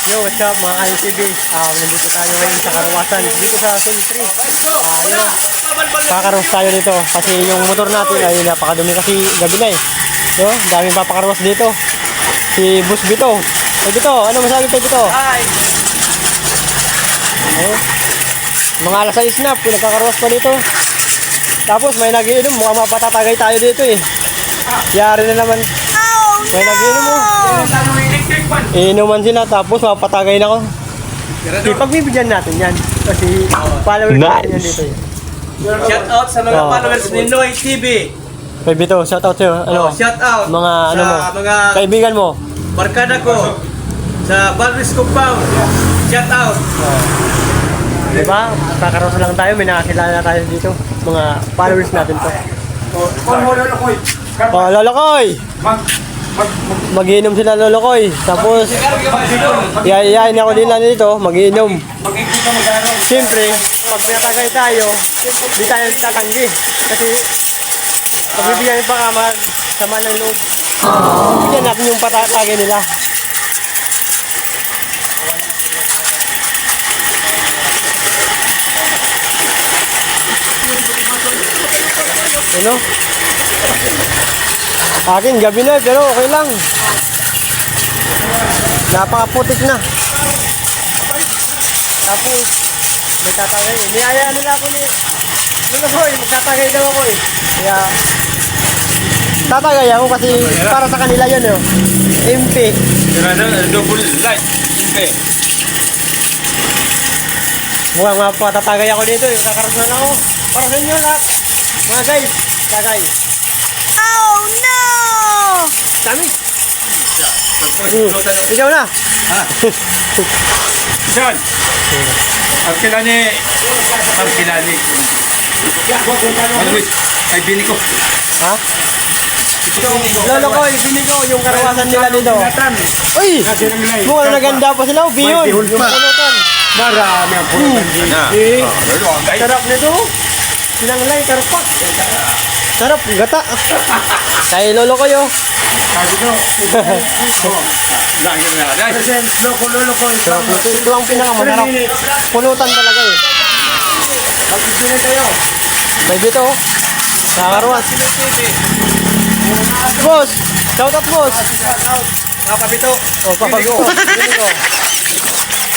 Yo, what's up mga ka-LTV? Nandito tayo ngayon sa Karawasan, dito sa Sentry. Yun, kakaroos tayo dito kasi yung motor natin ay napakadumi kasi gabi na eh. Yo, daming papakaroos dito. Si Boss Bito. Hey Bito, ano masabi tayo Bito? Hi! Mga alas 6 na, pinagkakaroos pa dito. Tapos may nagiinom, mukhang mapatatagay tayo dito eh. Yari na naman. May nagiinom mo. Iinuman sila tapos mapatagay na ako. Ipagbibigyan natin yan. Kasi followers natin yan dito eh. Shout out sa mga followers ni Noy TV. Hey Bito, shout out sa'yo. Ano? Shout out Mga sa ano mo? mga Kaibigan mo. barkada ko sa Balris Compound. Shout out. Diba? Kakaroon lang tayo, may nakakilala tayo dito. Mga followers natin to. Oh, Lolokoy! Mag-iinom sila Lolokoy. Tapos, yayain ako nila dito, mag-iinom. Siyempre, pag natagay tayo, di tayo tatanggi. Kasi, pagbibigyan pa ka sama ng loob. Bigyan natin yung patatagay nila. Ano? Akin gabi na pero okay lang. Napakaputik na. Tapos may tatagay. Niyayaan nila ako ni Lolokoy, magtatagay daw ako eh. Kaya tatagay ako kasi para sa kanila yun eh. MP. Double light. Okay. Mukhang mapatatagay ako dito eh. Kakaroon na ako. Para sa inyo lahat. Mga guys, tagay. Oh no! Kami. Ikaw na. Saan? Ang kilani. Ang kilani. Maluwit. Ay, bini ko. Ha? Lolokoy, bili ko yung karawasan nila dito. Uy! Mukhang naganda pa sila. Biyon. Yung pulutan. Marami ang pulutan din. Sarap nito. Sinanglay, karpak. Sarap, gata. Kay Lolokoy oh. Lolokoy. Ito ang pinakamasarap. Pulutan talaga eh. Pagkikunin tayo. May bito oh. Nakakaruwas. Boss! Shout out boss! Kapapito. Oh, papabito.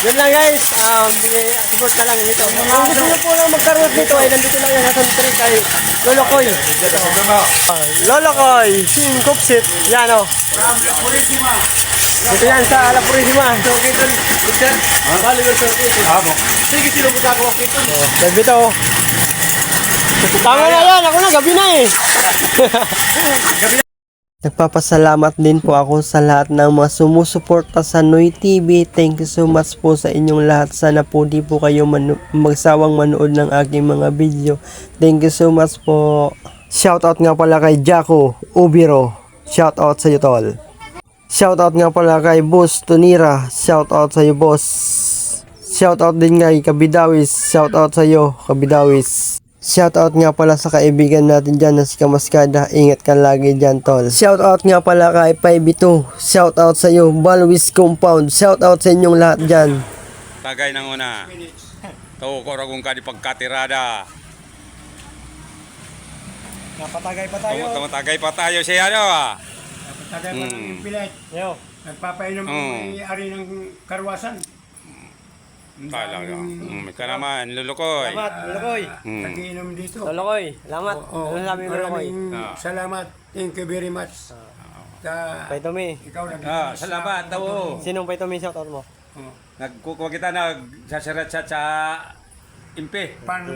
Yun lang guys, support na lang dito. Kung gusto nyo po lang magkaroon dito ay nandito lang yan sa Sentry kay Lolokoy. Lolokoy, Team Kupsit. Yan o. Dito yan sa La Purisima. Dito o. Tama na yan, ako na, gabi na eh. Nagpapasalamat din po ako sa lahat ng mga sumusuporta sa Noy TV. Thank you so much po sa inyong lahat. Sana po di po kayo magsawang manood ng aking mga video. Thank you so much po. Shoutout nga pala kay Jaco Ubiro. Shoutout sa iyo tol. Shoutout nga pala kay Boss Tunira. Shoutout sa iyo boss. Shoutout din kay Kabidawis. Shoutout sa iyo Kabidawis. Shoutout nga pala sa kaibigan natin dyan na si Kamaskada. Ingat ka lagi dyan tol. Shoutout nga pala kay 5-2. Shoutout sa iyo Balwis Compound. Shoutout sa inyong lahat dyan. Tagay ng una. Tao ko ragong ka di pagkatirada. Napatagay pa tayo. Tumatagay pa tayo siya ano ah. Tagay pa ng pilit. Yo. Nagpapainom ng ari ng karwasan. Talaga. Ikaw naman, Lulukoy. Salamat, Lolokoy. Nagiinom dito. Lolokoy, salamat. Ano sabi mo Lolokoy? Maraming salamat. Thank you very much. Paitomi. Ikaw nag Salamat daw. Sinong Paitomi shoutout mo? Nagkukuha kita nagsasarat sa impe. pan